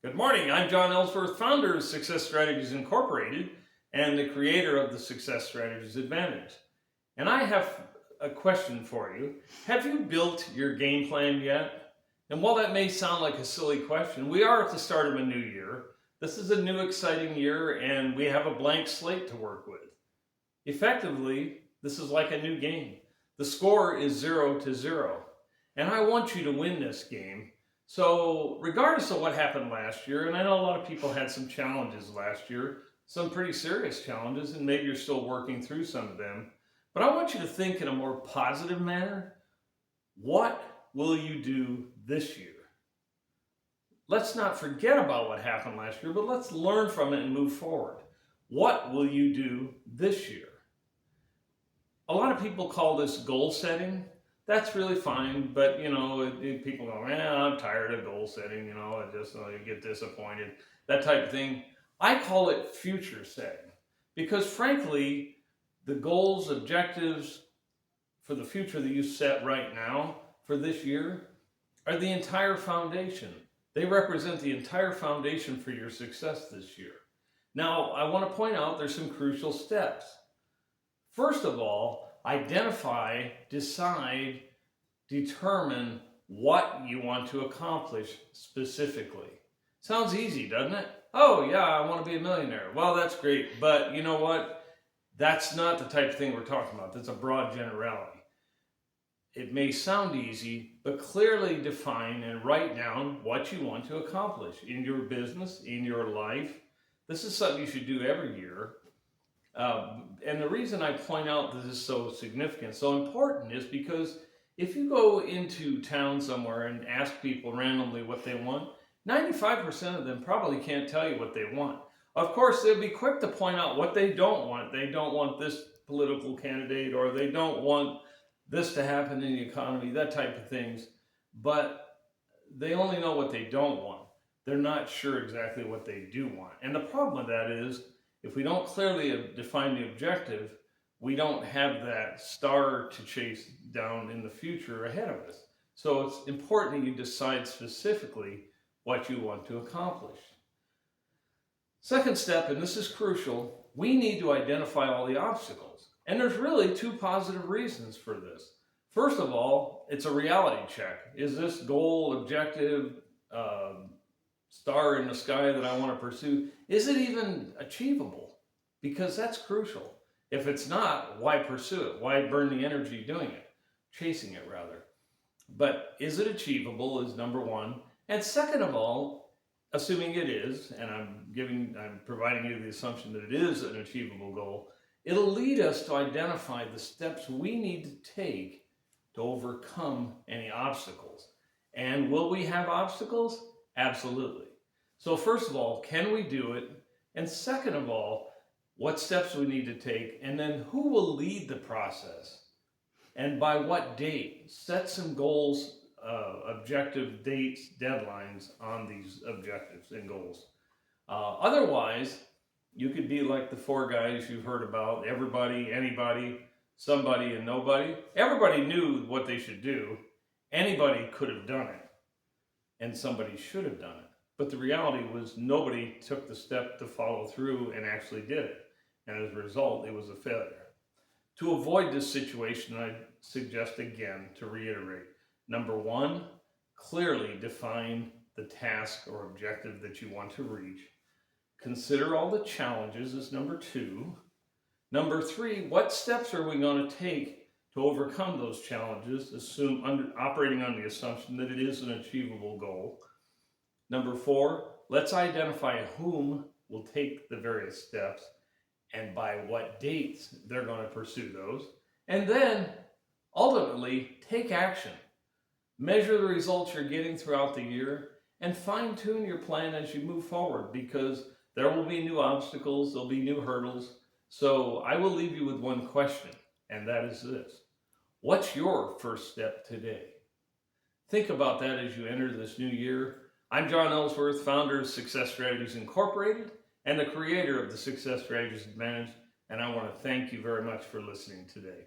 Good morning. I'm John Ellsworth, founder of Success Strategies Incorporated and the creator of the Success Strategies Advantage. And I have a question for you. Have you built your game plan yet? And while that may sound like a silly question, we are at the start of a new year. This is a new exciting year and we have a blank slate to work with. Effectively, this is like a new game. The score is 0-0. And I want you to win this game. So regardless of what happened last year, and I know a lot of people had some challenges last year, some pretty serious challenges, and maybe you're still working through some of them, but I want you to think in a more positive manner. What will you do this year? Let's not forget about what happened last year, but let's learn from it and move forward. What will you do this year? A lot of people call this goal setting. That's really fine, but people go, I'm tired of goal setting, I just you get disappointed, that type of thing. I call it future setting because frankly, the goals, objectives for the future that you set right now for this year are the entire foundation. They represent the entire foundation for your success this year. Now, I want to point out there's some crucial steps. First of all, identify, decide, determine what you want to accomplish specifically. Sounds easy, doesn't it? Oh yeah, I want to be a millionaire. Well, that's great, but you know what? That's not the type of thing we're talking about. That's a broad generality. It may sound easy, but clearly define and write down what you want to accomplish in your business, in your life. This is something you should do every year. And the reason I point out this is so significant, so important, is because if you go into town somewhere and ask people randomly what they want, 95% of them probably can't tell you what they want. Of course, they'll be quick to point out what they don't want. They don't want this political candidate, or they don't want this to happen in the economy, that type of things. But they only know what they don't want. They're not sure exactly what they do want. And the problem with that is, if we don't clearly define the objective, we don't have that star to chase down in the future ahead of us. So it's important that you decide specifically what you want to accomplish. Second step, and this is crucial, we need to identify all the obstacles. And there's really two positive reasons for this. First of all, it's a reality check. Is this goal, objective, star in the sky that I want to pursue, is it even achievable? Because that's crucial. If it's not, why pursue it? Why burn the energy doing it? Chasing it, rather. But is it achievable is number one. And second of all, assuming it is, and I'm providing you the assumption that it is an achievable goal, it'll lead us to identify the steps we need to take to overcome any obstacles. And will we have obstacles? Absolutely. So first of all, can we do it? And second of all, what steps we need to take, and then who will lead the process, and by what date? Set some goals, objective dates, deadlines on these objectives and goals. Otherwise, you could be like the four guys you've heard about: everybody, anybody, somebody, and nobody. Everybody knew what they should do. Anybody could have done it, and somebody should have done it. But the reality was nobody took the step to follow through and actually did it. And as a result, it was a failure. To avoid this situation, I suggest again to reiterate. Number one, clearly define the task or objective that you want to reach. Consider all the challenges as number two. Number three, what steps are we going to take to overcome those challenges, operating on the assumption that it is an achievable goal. Number four, let's identify whom will take the various steps and by what dates they're going to pursue those. And then, ultimately, take action. Measure the results you're getting throughout the year and fine-tune your plan as you move forward, because there will be new obstacles, there'll be new hurdles. So I will leave you with one question, and that is this. What's your first step today? Think about that as you enter this new year. I'm John Ellsworth, founder of Success Strategies Incorporated and the creator of the Success Strategies Advantage, and I want to thank you very much for listening today.